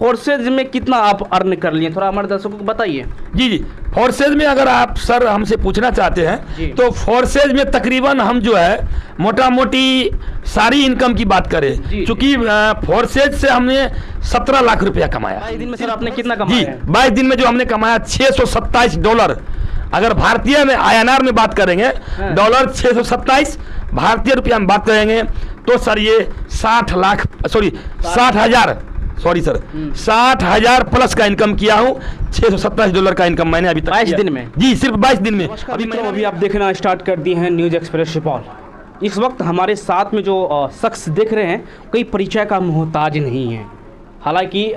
Forces में कितना आप अर्न कर लिए, थोड़ा हमारे दर्शकों को बताइए। जी, फोर्सेज में अगर आप सर हमसे पूछना चाहते हैं तो फोर्सेज में तकरीबन हम जो है मोटा मोटी सारी इनकम की बात करें, चूंकि फोर्सेज से हमने 17 लाख रुपया कमाया। 22 दिन में सर आपने कितना कमाया? जी, 22 दिन में जो हमने कमाया $627। अगर भारतीय में INR में बात करेंगे, डॉलर 627, भारतीय रुपया में बात करेंगे तो सर ये 60,000 प्लस का इनकम किया हूँ। $627 का इनकम मैंने अभी तक 22 दिन में। जी, सिर्फ 22 दिन में। अभी आप देखना स्टार्ट कर दिए हैं न्यूज़ एक्सप्रेस सुपौल। इस वक्त हमारे साथ में जो शख्स देख रहे हैं कोई परिचय का मोहताज नहीं है। हालांकि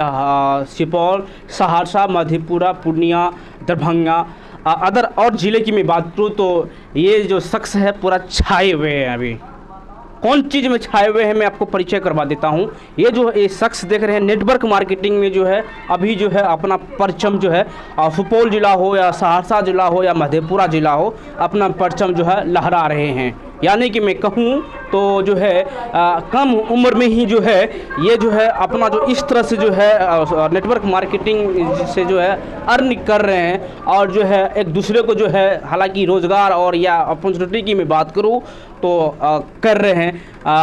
सुपौल, सहरसा, मधेपुरा, पूर्णिया, दरभंगा अदर और ज़िले की मैं बात करूँ तो ये जो शख्स है पूरा छाए हुए हैं। अभी कौन चीज़ में छाए हुए हैं मैं आपको परिचय करवा देता हूँ। ये जो ये शख्स देख रहे हैं नेटवर्क मार्केटिंग में जो है अभी जो है अपना परचम जो है सुपौल ज़िला हो या सहरसा ज़िला हो या मधेपुरा ज़िला हो, अपना परचम जो है लहरा रहे हैं। यानी कि मैं कहूँ तो जो है कम उम्र में ही जो है ये जो है अपना जो इस तरह से जो है नेटवर्क मार्केटिंग से जो है अर्न कर रहे हैं और जो है एक दूसरे को जो है हालांकि रोज़गार और या अपॉर्चुनिटी की मैं बात करूँ तो कर रहे हैं।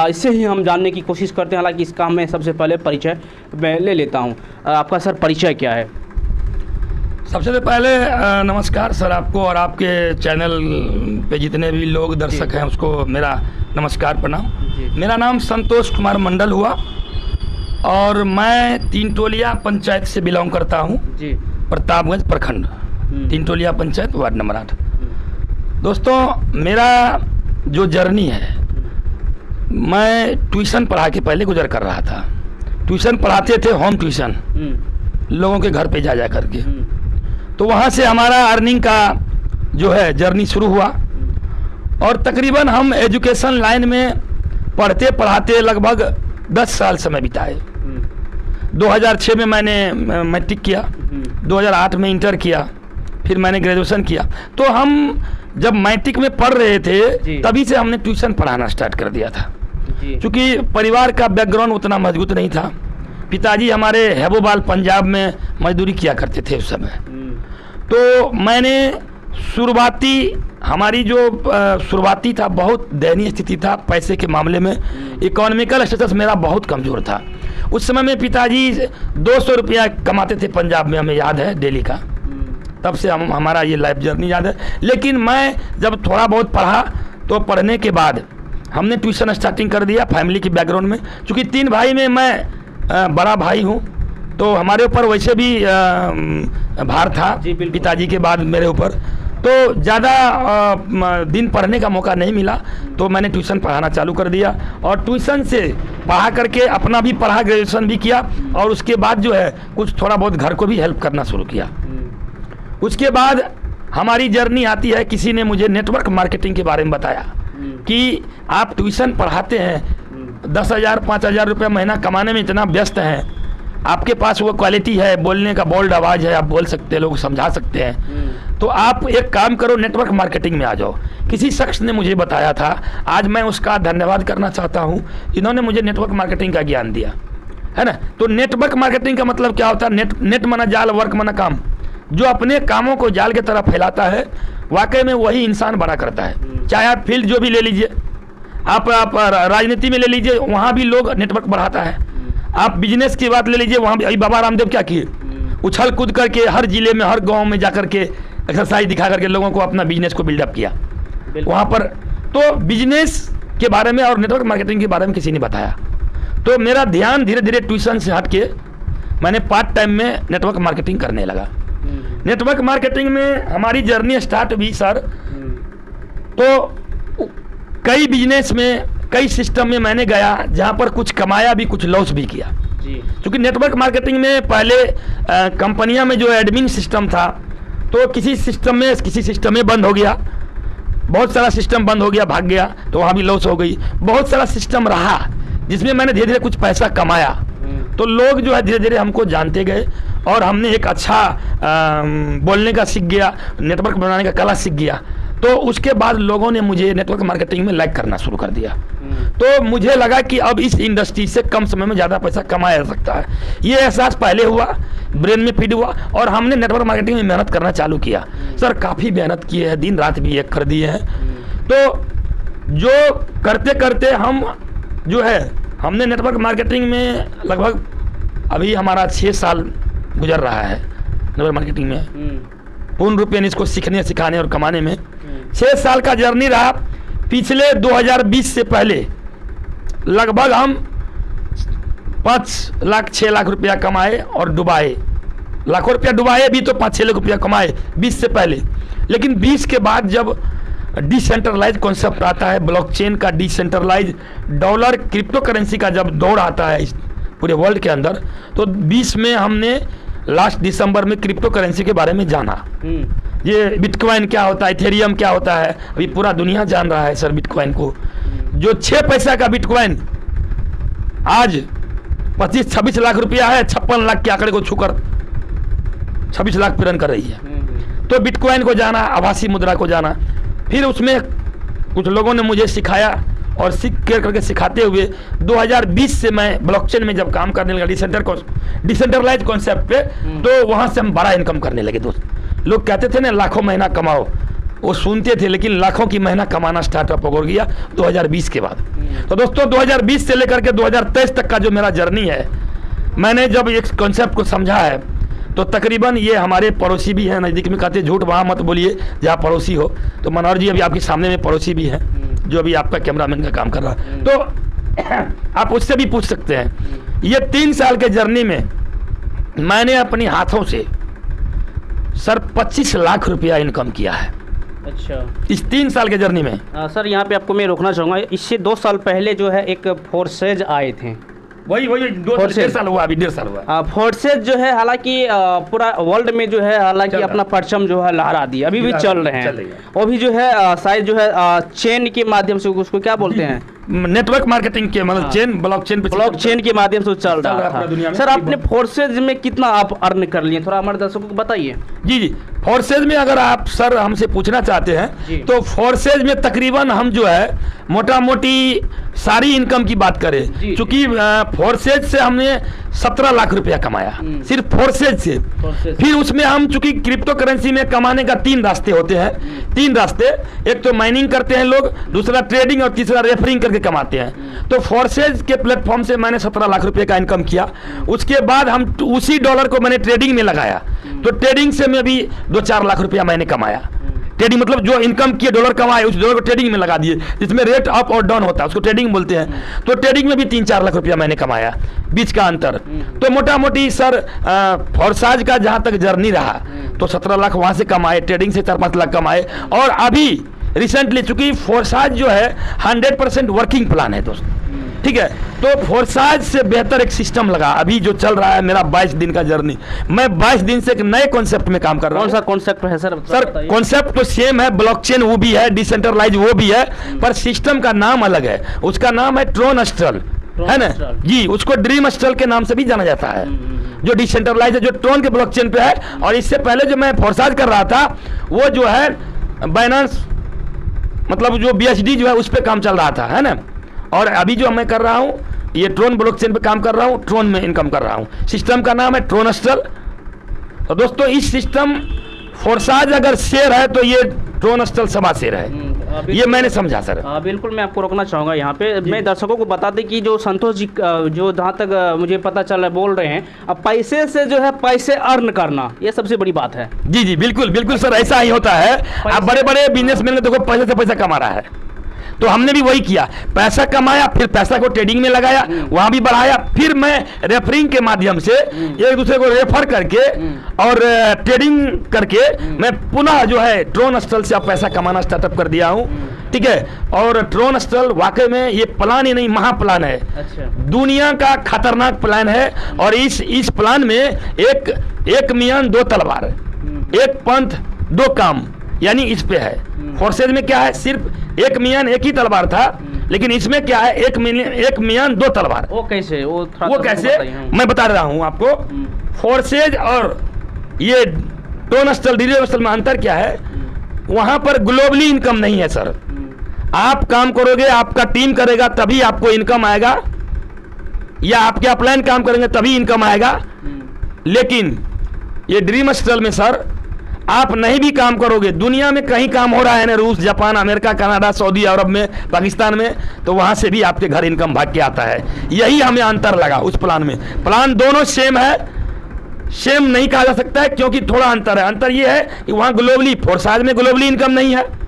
इससे ही हम जानने की कोशिश करते हैं। हालांकि इसका मैं सबसे पहले परिचय मैं ले लेता हूँ। आपका सर परिचय क्या है? सबसे पहले नमस्कार सर आपको और आपके चैनल पे जितने भी लोग दर्शक हैं उसको मेरा नमस्कार प्रणाम। मेरा नाम संतोष कुमार मंडल हुआ और मैं तीनटोलिया पंचायत से बिलोंग करता हूँ, प्रतापगंज प्रखंड, तीनटोलिया पंचायत, वार्ड नंबर 8। दोस्तों मेरा जो जर्नी है, मैं ट्यूशन पढ़ा के पहले गुजर कर रहा था। ट्यूशन पढ़ाते थे, होम ट्यूशन, लोगों के घर पे जा करके। तो वहाँ से हमारा अर्निंग का जो है जर्नी शुरू हुआ और तकरीबन हम एजुकेशन लाइन में पढ़ते पढ़ाते लगभग 10 साल समय बिताए। 2006 में मैंने मैट्रिक किया, 2008 में इंटर किया, फिर मैंने ग्रेजुएशन किया। तो हम जब मैट्रिक में पढ़ रहे थे तभी से हमने ट्यूशन पढ़ाना स्टार्ट कर दिया था, क्योंकि परिवार का बैकग्राउंड उतना मजबूत नहीं था। पिताजी हमारे हैबोबाल पंजाब में मजदूरी किया करते थे उस समय। तो मैंने हमारी जो शुरुआती था बहुत दयनीय स्थिति था पैसे के मामले में। इकोनॉमिकल स्टेटस मेरा बहुत कमज़ोर था। उस समय में पिताजी 200 रुपया कमाते थे पंजाब में, हमें याद है, डेली का। तब से हमारा ये लाइफ जर्नी याद है। लेकिन मैं जब थोड़ा बहुत पढ़ा तो पढ़ने के बाद हमने ट्यूशन स्टार्टिंग कर दिया फैमिली के बैकग्राउंड में। चूँकि 3 भाई में मैं बड़ा भाई हूँ तो हमारे ऊपर वैसे भी भार था पिताजी के बाद मेरे ऊपर। तो ज़्यादा दिन पढ़ने का मौका नहीं मिला तो मैंने ट्यूशन पढ़ाना चालू कर दिया और ट्यूशन से पढ़ा करके अपना भी पढ़ा, ग्रेजुएशन भी किया और उसके बाद जो है कुछ थोड़ा बहुत घर को भी हेल्प करना शुरू किया। उसके बाद हमारी जर्नी आती है, किसी ने मुझे नेटवर्क मार्केटिंग के बारे में बताया कि आप ट्यूशन पढ़ाते हैं, 10,000 5,000 रुपये महीना कमाने में इतना व्यस्त हैं, आपके पास वो क्वालिटी है, बोलने का बोल्ड आवाज़ है, आप बोल सकते हैं, लोग समझा सकते हैं, तो आप एक काम करो नेटवर्क मार्केटिंग में आ जाओ। किसी शख्स ने मुझे बताया था, आज मैं उसका धन्यवाद करना चाहता हूँ, इन्होंने मुझे नेटवर्क मार्केटिंग का ज्ञान दिया है ना। तो नेटवर्क मार्केटिंग का मतलब क्या होता है? नेट माना जाल, वर्क माना काम। जो अपने कामों को जाल की तरह फैलाता है वाकई में वही इंसान बड़ा करता है। चाहे आप फील्ड जो भी ले लीजिए, आप राजनीति में ले लीजिए, वहाँ भी लोग नेटवर्क बढ़ाता है। आप बिजनेस की बात ले लीजिए, वहाँ भी बाबा रामदेव क्या किए, उछल कूद करके हर जिले में हर गांव में जाकर के एक्सरसाइज दिखा करके लोगों को अपना बिजनेस को बिल्डअप किया वहाँ पर। तो बिजनेस के बारे में और नेटवर्क मार्केटिंग के बारे में किसी ने बताया, तो मेरा ध्यान धीरे धीरे ट्यूशन से हट के मैंने पार्ट टाइम में नेटवर्क मार्केटिंग करने लगा। नेटवर्क मार्केटिंग में हमारी जर्नी स्टार्ट हुई सर, तो कई बिजनेस में, कई सिस्टम में मैंने गया जहाँ पर कुछ कमाया भी, कुछ लॉस भी किया। क्योंकि नेटवर्क मार्केटिंग में पहले कंपनियां में जो एडमिन सिस्टम था तो किसी सिस्टम में बंद हो गया, बहुत सारा सिस्टम बंद हो गया, भाग गया, तो वहाँ भी लॉस हो गई। बहुत सारा सिस्टम रहा जिसमें मैंने धीरे धीरे कुछ पैसा कमाया, तो लोग जो है धीरे धीरे हमको जानते गए और हमने एक अच्छा बोलने का सीख गया, नेटवर्क बनाने का कला सीख गया। तो उसके बाद लोगों ने मुझे नेटवर्क मार्केटिंग में लाइक करना शुरू कर दिया। तो मुझे लगा कि अब इस इंडस्ट्री से कम समय में ज़्यादा पैसा कमाया जा सकता है। ये एहसास पहले हुआ, ब्रेन में फीड हुआ, और हमने नेटवर्क मार्केटिंग में मेहनत करना चालू किया। सर काफ़ी मेहनत की है, दिन रात भी एक कर दिए हैं। तो जो करते करते हम जो है, हमने नेटवर्क मार्केटिंग में लगभग अभी हमारा 6 साल गुजर रहा है नेटवर्क मार्केटिंग में, पूर्ण रूप में इसको सीखने, सिखाने और कमाने में 6 साल का जर्नी रहा। पिछले 2020 से पहले लगभग हम 5 लाख 6 लाख रुपया कमाए और डुबाए, लाखों रुपया डुबाए भी, तो 5-6 लाख रुपया कमाए 20 से पहले। लेकिन 20 के बाद जब डिसेंट्रलाइज कॉन्सेप्ट आता है, ब्लॉकचेन का डिसेंट्रलाइज, डॉलर क्रिप्टो करेंसी का जब दौड़ आता है इस पूरे वर्ल्ड के अंदर, तो 20 में हमने लास्ट दिसंबर में क्रिप्टो करेंसी के बारे में जाना। ये बिटकॉइन क्या होता है, इथेरियम क्या होता है, अभी पूरा दुनिया जान रहा है सर बिटकॉइन को। जो 6 पैसा का बिटकॉइन आज 25-26 लाख रुपया है, 56 लाख के आंकड़े को छूकर 26 लाख पे रन कर रही है। तो बिटकॉइन को जाना, आभासी मुद्रा को जाना, फिर उसमें कुछ लोगों ने मुझे सिखाया और सीख करके सिखाते हुए 2020 से मैं ब्लॉकचेन में जब काम करने लगा डिसेंट्रलाइज कॉन्सेप्ट पे, तो वहाँ से हम बड़ा इनकम करने लगे। दोस्त लोग कहते थे ना लाखों महीना कमाओ, वो सुनते थे, लेकिन लाखों की महीना कमाना स्टार्टअप हो गया 2020 के बाद। तो दोस्तों 2020 से लेकर के 2023 तक का जो मेरा जर्नी है, मैंने जब एक कॉन्सेप्ट को समझा है, तो तकरीबन ये हमारे पड़ोसी भी हैं नज़दीक में, कहते झूठ वहाँ मत बोलिए जहाँ पड़ोसी हो। तो मनोहर जी अभी आपके सामने में पड़ोसी भी हैं, जो अभी आपका कैमरामैन का काम कर रहा है, तो आप उससे भी पूछ सकते हैं। ये 3 साल के जर्नी में मैंने अपनी हाथों से सर 25 लाख रुपया इनकम किया है। अच्छा, इस 3 साल के जर्नी में। सर यहाँ पे आपको मैं रोकना चाहूँगा, इससे 2 साल पहले जो है एक फोर्सेज आए थे, वही 2-1.5 साल हुआ, अभी 1.5 साल हुआ। फोर्सेज जो है हालांकि पूरा वर्ल्ड में जो है हालांकि अपना परचम जो है लहरा दिया, अभी भी चल रहे हैं। वो भी जो है शायद जो है चेन के माध्यम से, उसको क्या बोलते हैं, नेटवर्क मार्केटिंग के मतलब चेन, ब्लॉकचेन के माध्यम से चल रहा था। सर आपने फोर्सेज में कितना आप अर्न कर लिए, थोड़ा हमारे दर्शकों को बताइए। जी फोर्सेज में अगर आप सर हमसे पूछना चाहते हैं, तो फोर्सेज में तकरीबन हम जो है मोटा मोटी सारी इनकम की बात करें, चूंकि फोर्सेज से हमने 17 लाख रुपया कमाया सिर्फ फोर्सेज से। फिर उसमें हम चूंकि क्रिप्टो करेंसी में कमाने का 3 रास्ते होते हैं, 3 रास्ते, एक तो माइनिंग करते हैं लोग, दूसरा ट्रेडिंग और तीसरा रेफरिंग करके कमाते हैं। तो फोर्सेज के प्लेटफॉर्म से मैंने 17 लाख रुपए का इनकम किया। उसके बाद हम उसी डॉलर को मैंने ट्रेडिंग में लगाया, तो ट्रेडिंग से मैं भी 2-4 लाख रुपया मैंने कमाया। ट्रेडिंग मतलब जो इनकम किए डॉलर कमाए, उस डॉलर को ट्रेडिंग में लगा दिए, जिसमें रेट अप और डाउन होता है, उसको ट्रेडिंग बोलते हैं। तो ट्रेडिंग में भी 3-4 लाख रुपया मैंने कमाया, बीच का अंतर। तो मोटा मोटी सर फोर्साज का जहाँ तक जर्नी रहा, तो 17 लाख वहाँ से कमाए, ट्रेडिंग से 4-5 लाख कमाए। और अभी रिसेंटली चूंकि फोर्साज जो है 100% वर्किंग प्लान है दोस्त, ठीक है, तो फोर्साज से बेहतर एक सिस्टम लगा अभी जो चल रहा है मेरा 22 दिन का जर्नी। मैं 22 दिन से एक नए कॉन्सेप्ट में काम कर रहा हूँ। कौन सा कॉन्सेप्ट है सर? सर कॉन्सेप्ट तो सेम है, ब्लॉकचेन वो भी है, डिसेंट्रलाइज वो भी है, पर सिस्टम का नाम अलग है। उसका नाम है ट्रोन अस्ट्रल, है ना जी, उसको ड्रीम अस्ट्रल के नाम से भी जाना जाता है, जो डिसेंट्रलाइज है, जो ट्रोन के ब्लॉकचेन पे है। और इससे पहले जो मैं फोर्साज कर रहा था, वो जो है बाइनेंस मतलब जो BSD जो है उस पर काम चल रहा था, है ना। और अभी जो मैं कर रहा हूँ ये ट्रोन ब्लॉकचेन पे काम कर रहा हूँ, ट्रोन में इनकम कर रहा हूँ। सिस्टम का नाम है ट्रोन अस्ट्रल। तो दोस्तों इस सिस्टम फोर्साज अगर शेयर है तो ये ट्रोन अस्ट्रल सवा शेयर है, ये मैंने समझा सर। बिल्कुल मैं आपको रोकना चाहूँगा यहाँ पे। मैं दर्शकों को बता दें कि जो संतोष जी जो जहाँ तक मुझे पता चला बोल रहे हैं, अब पैसे से जो है पैसे अर्न करना, ये सबसे बड़ी बात है। जी जी बिल्कुल बिल्कुल सर, ऐसा ही होता है। अब बड़े बड़े बिजनेसमैन देखो पैसे से पैसा कमा रहा है, तो हमने भी वही किया, पैसा कमाया, फिर पैसा को ट्रेडिंग में लगाया, वहां भी बढ़ाया। फिर मैं रेफरिंग के माध्यम से एक दूसरे को रेफर करके और ट्रेडिंग करके मैं पुनः जो है ट्रोन अस्ट्रल से अब पैसा कमाना स्टार्टअप कर दिया हूं, ठीक है। और ट्रोन अस्ट्रल वाकई में ये प्लान ही नहीं महाप्लान है। अच्छा। दुनिया का खतरनाक प्लान है। और इस प्लान में एक मियान 2 तलवार, एक पंथ 2 काम, यानी इस पे है। फोर्सेज में क्या है, सिर्फ एक मियान 1 ही तलवार था, लेकिन इसमें क्या है, एक मियान 2 तलवार। वो कैसे? वो कैसे मैं बता रहा हूं आपको। फोर्सेज और ये ट्रोन अस्ट्रल, डिजिटल अस्ट्रल में अंतर क्या है? वहां पर ग्लोबली इनकम नहीं है सर। आप काम करोगे, आपका टीम करेगा तभी आपको इनकम आएगा, या आपके अपलाइन काम करेंगे तभी इनकम आएगा। लेकिन ये ड्रीम हॉस्टल में सर आप नहीं भी काम करोगे, दुनिया में कहीं काम हो रहा है ना, रूस, जापान, अमेरिका, कनाडा, सऊदी अरब में, पाकिस्तान में, तो वहां से भी आपके घर इनकम भाग के आता है। यही हमें अंतर लगा उस प्लान में। प्लान दोनों सेम है, सेम नहीं कहा जा सकता है क्योंकि थोड़ा अंतर है। अंतर ये है कि वहाँ ग्लोबली फोर्साज में ग्लोबली इनकम नहीं है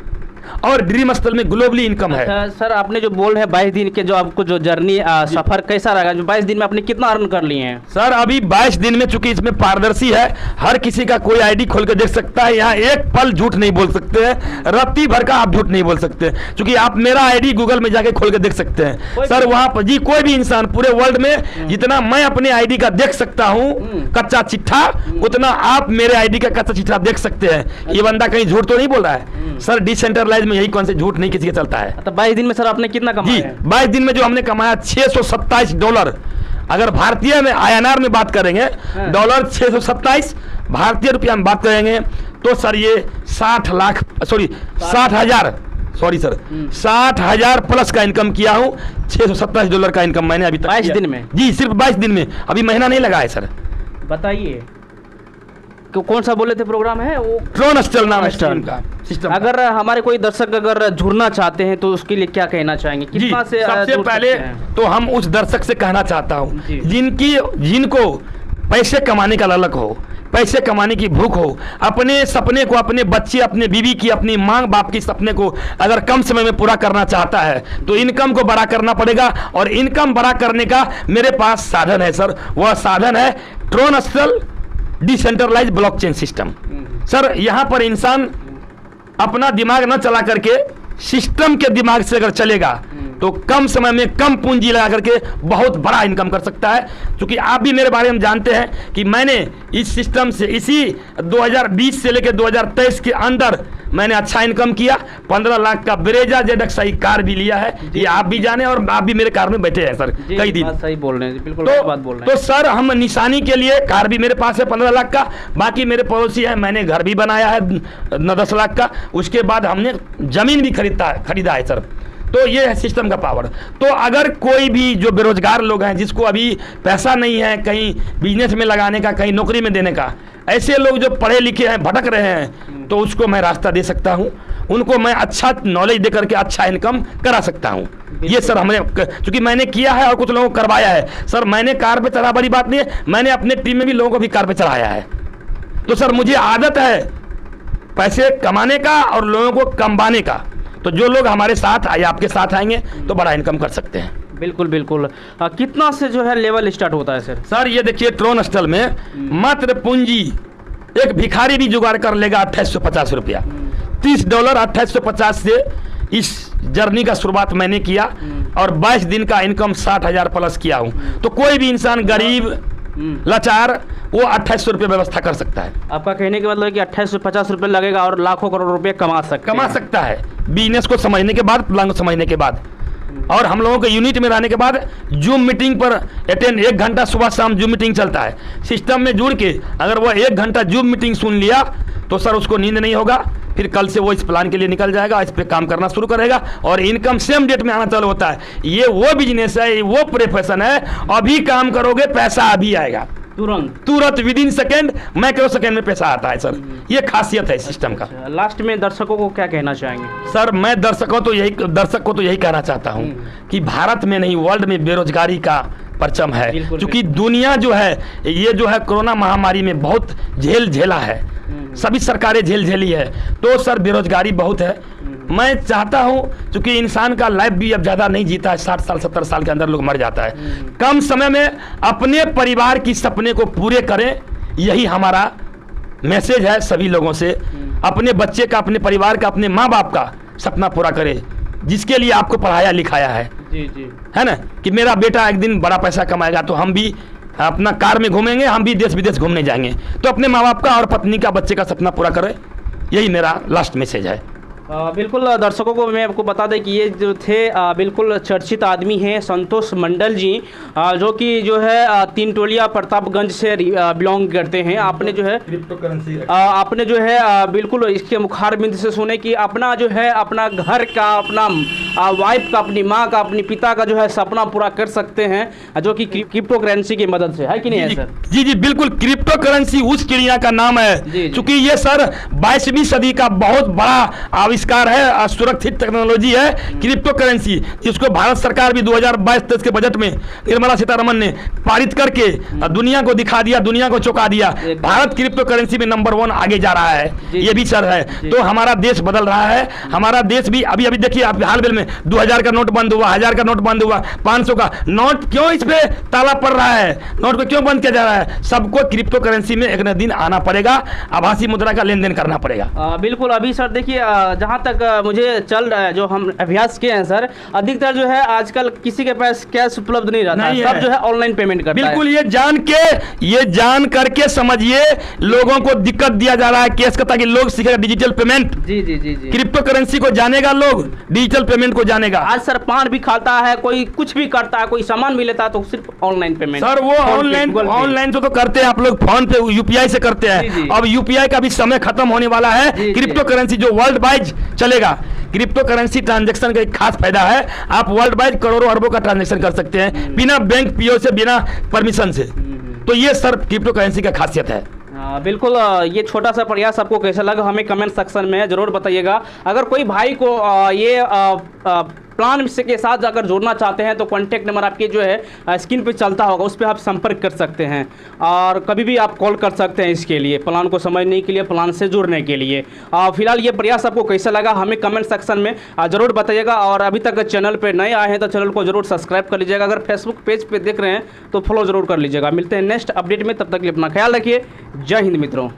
और ड्रीम हॉस्टल में ग्लोबली इनकम है। सर आपने जो बोल है 22 दिन के जो आपको जो जर्नी सफर कैसा रहा, जो 22 दिन में आपने कितना अर्न कर लिए हैं? सर अभी 22 दिन में, चूंकि इसमें पारदर्शी है, हर किसी का कोई आईडी खोल के देख सकता है। यहाँ एक पल झूठ नहीं बोल सकते हैं, रत्ती भर का आप झूठ नहीं बोल सकते, क्योंकि आप मेरा आईडी गूगल में जाके खोल के देख सकते हैं सर। वहां पर जी कोई भी इंसान पूरे वर्ल्ड में जितना मैं अपने आईडी का देख सकता हूँ कच्चा चिट्ठा, उतना आप मेरे आईडी का कच्चा चिट्ठा देख सकते हैं। ये बंदा कहीं झूठ तो नहीं बोल रहा है सर। डिसेंट्रलाइज में यही कौन से झूठ नहीं किसी का चलता है। तो 22 दिन में सर आपने कितना कमाया है? 22 दिन में जो हमने कमाया $627, अगर भारतीय में INR में बात करेंगे, डॉलर 627, भारतीय रुपया में बात करेंगे तो सर ये 60,000 प्लस का इनकम किया हूँ। $627 का इनकम मैंने अभी तक 22 दिन में? जी सिर्फ 22 दिन में, अभी महीना नहीं लगा है सर। बताइए कौन सा बोले थे प्रोग्राम है वो? ड्रीम हॉस्टल नाम है स्कीम का सिस्टम। अगर हमारे कोई दर्शक अगर जुड़ना चाहते हैं तो उसके लिए क्या कहना चाहेंगे? कितना से सबसे पहले तो हम उस दर्शक से कहना चाहता हूँ जिनको पैसे कमाने का ललक हो, पैसे कमाने की भूख हो, अपने सपने को, अपने बच्चे, अपने बीवी की, अपनी माँ बाप की सपने को अगर कम समय में पूरा करना चाहता है तो इनकम को बड़ा करना पड़ेगा। और इनकम बड़ा करने का मेरे पास साधन है सर। वह साधन है dream hostel decentralize blockchain system. Sir यहाँ पर इंसान अपना दिमाग न चला करके सिस्टम के दिमाग से अगर चलेगा तो कम समय में कम पूंजी लगा करके बहुत बड़ा इनकम कर सकता है। क्योंकि आप भी मेरे बारे में जानते हैं कि मैंने इस सिस्टम से इसी 2020 से लेकर 2023 के अंदर मैंने अच्छा इनकम किया। 15 लाख का ब्रेजा ZXi कार भी लिया है, ये आप भी जाने और आप भी मेरे कार में बैठे हैं सर कई दिन। सही बोल रहे हैं, बिल्कुल बात बोल रहे हैं। तो सर हम निशानी के लिए कार भी मेरे पास है 15 लाख का, बाकी मेरे पड़ोसी है, मैंने घर भी बनाया है 10 लाख का, उसके बाद हमने जमीन भी खरीदा है सर। तो ये है सिस्टम का पावर। तो अगर कोई भी जो बेरोजगार लोग हैं जिसको अभी पैसा नहीं है कहीं बिजनेस में लगाने का, कहीं नौकरी में देने का, ऐसे लोग जो पढ़े लिखे हैं भटक रहे हैं, तो उसको मैं रास्ता दे सकता हूं, उनको मैं अच्छा नॉलेज दे करके अच्छा इनकम करा सकता हूं। ये सर हमने, क्योंकि मैंने किया है और कुछ लोगों को करवाया है सर। मैंने कार पे चढ़ा बड़ी बात नहीं है, मैंने अपने टीम में भी लोगों को भी कार पे चढ़ाया है। तो सर मुझे आदत है पैसे कमाने का और लोगों को कमवाने का। तो जो लोग हमारे साथ आए, आपके साथ आएंगे तो बड़ा इनकम कर सकते हैं। बिल्कुल बिल्कुल। कितना से जो है लेवल स्टार्ट होता है सर? सर ये देखिए ड्रीम हॉस्टल में मात्र पूंजी एक भिखारी भी जुगाड़ कर लेगा 2850 रुपया। $30 2850 से इस जर्नी का शुरुआत मैंने किया और 22 दिन का इनकम 60,000 प्लस किया हूँ। तो कोई भी इंसान गरीब लाचार वो 2800 रुपये व्यवस्था कर सकता है। आपका कहने के मतलब है कि 2850 रुपये लगेगा और लाखों करोड़ रुपए कमा सकता है बिजनेस को समझने के बाद, प्लान को समझने के बाद। और हम लोगों के यूनिट में रहने के बाद जूम मीटिंग पर अटेंड, 1 घंटा सुबह शाम जूम मीटिंग चलता है। सिस्टम में जुड़ के अगर वो 1 घंटा जूम मीटिंग सुन लिया तो सर उसको नींद नहीं होगा, फिर कल से वो इस प्लान के लिए निकल जाएगा, इस पे काम करना शुरू करेगा और इनकम सेम डेट में आना चालू होता है। ये वो बिजनेस है, वो प्रोफेशन है, अभी काम करोगे पैसा अभी आएगा तुरंत विदिन सेकेंड, माइक्रो सेकेंड में पैसा आता है सर। ये खासियत है सिस्टम का। लास्ट में दर्शकों को क्या कहना चाहेंगे? सर मैं दर्शक को तो यही कहना चाहता हूँ कि भारत में नहीं वर्ल्ड में बेरोजगारी का परचम है। क्योंकि दुनिया जो है ये जो है कोरोना महामारी में बहुत झेला है, सभी सरकारें झेली है, तो सर बेरोजगारी बहुत है। मैं चाहता हूं, क्योंकि इंसान का लाइफ भी अब ज़्यादा नहीं जीता है, 60 साल 70 साल के अंदर लोग मर जाता है। कम समय में अपने परिवार की सपने को पूरे करें, यही हमारा मैसेज है सभी लोगों से। अपने बच्चे का, अपने परिवार का, अपने माँ बाप का सपना पूरा करें, जिसके लिए आपको पढ़ाया लिखाया है। जी है ना, कि मेरा बेटा एक दिन बड़ा पैसा कमाएगा तो हम भी अपना कार में घूमेंगे, हम भी देश विदेश घूमने जाएंगे। तो अपने माँ बाप का और पत्नी का, बच्चे का सपना पूरा करें, यही मेरा लास्ट मैसेज है। बिल्कुल दर्शकों को मैं आपको बता दें कि ये जो थे बिल्कुल चर्चित आदमी हैं संतोष मंडल जी, जो कि जो है तीन टोलिया प्रतापगंज से बिलोंग करते हैं। आपने जो है क्रिप्टो करेंसी आपने जो है बिल्कुल इसके मुखारबिंद से सुने कि अपना जो है अपना घर का, अपना वाइफ का, अपनी माँ का, अपनी पिता का जो है सपना पूरा कर सकते हैं, जो कि क्रिप्टो करेंसी की मदद से, है कि नहीं है सर? जी जी बिल्कुल, क्रिप्टो करेंसी उस चिड़िया का नाम है क्योंकि ये सर 22वीं सदी का बहुत बड़ा आविष्कार है, सुरक्षित टेक्नोलॉजी है क्रिप्टो करेंसी। इसको भारत सरकार भी 2022-23 के बजट में निर्मला सीतारमण ने पारित करके दुनिया को दिखा दिया, दुनिया को चौंका दिया। भारत क्रिप्टो करेंसी में नंबर 1 आगे जा रहा है, ये भी सर है। तो हमारा देश बदल रहा है, हमारा देश भी अभी अभी देखिए आप हाल में 2000 का नोट बंद हुआ, 1000 का नोट बंद हुआ, 500 का नोट, क्यों इस पे ताला पड़ रहा है, नोट को क्यों बंद किया जा रहा है? सबको क्रिप्टो करेंसी में एक न दिन आना पड़ेगा, आभासी मुद्रा का लेन देन करना पड़ेगा। बिल्कुल। अभी सर देखिए जहाँ तक मुझे चल रहा है, जो हम अभ्यास किए हैं सर, अधिकतर जो है आजकल किसी के पास कैश उपलब्ध नहीं रहता है, सब जो है ऑनलाइन पेमेंट करता है। बिल्कुल, ये जान करके समझिए लोगों को दिक्कत दिया जा रहा है कैश का, ताकि लोग सीखेगा डिजिटल पेमेंट। जी जी जी जी, क्रिप्टो करेंसी को जानेगा लोग, डिजिटल पेमेंट को जानेगा। आज सर पान भी खाता है, कोई कुछ भी करता है, कोई सामान भी लेता है तो सिर्फ ऑनलाइन पेमेंट। सर वो ऑनलाइन तो करते हैं आप लोग, फोन पे यूपीआई से करते हैं। अब यूपीआई का भी समय खत्म होने वाला है, क्रिप्टो करेंसी जो वर्ल्ड वाइड चलेगा। क्रिप्टो करेंसी ट्रांजैक्शन का एक खास फायदा है, आप वर्ल्ड वाइड करोड़ों अरबों का ट्रांजैक्शन कर सकते हैं बिना बैंक पीओ से, बिना परमिशन से। तो ये सर क्रिप्टो करेंसी का खासियत है। बिल्कुल। ये छोटा सा प्रयास आपको कैसा लगा हमें कमेंट सेक्शन में ज़रूर बताइएगा। अगर कोई भाई को ये प्लान के साथ अगर जोड़ना चाहते हैं तो कॉन्टैक्ट नंबर आपके जो है स्क्रीन पे चलता होगा, उस पर आप संपर्क कर सकते हैं और कभी भी आप कॉल कर सकते हैं इसके लिए, प्लान को समझने के लिए, प्लान से जुड़ने के लिए। फिलहाल ये प्रयास आपको कैसा लगा हमें कमेंट सेक्शन में ज़रूर बताइएगा। और अभी तक चैनल पर नए आए हैं तो चैनल को जरूर सब्सक्राइब कर लीजिएगा। अगर फेसबुक पेज पर देख रहे हैं तो फॉलो ज़रूर कर लीजिएगा। मिलते हैं नेक्स्ट अपडेट में, तब तक के लिए अपना ख्याल रखिए। जय हिंद मित्रों।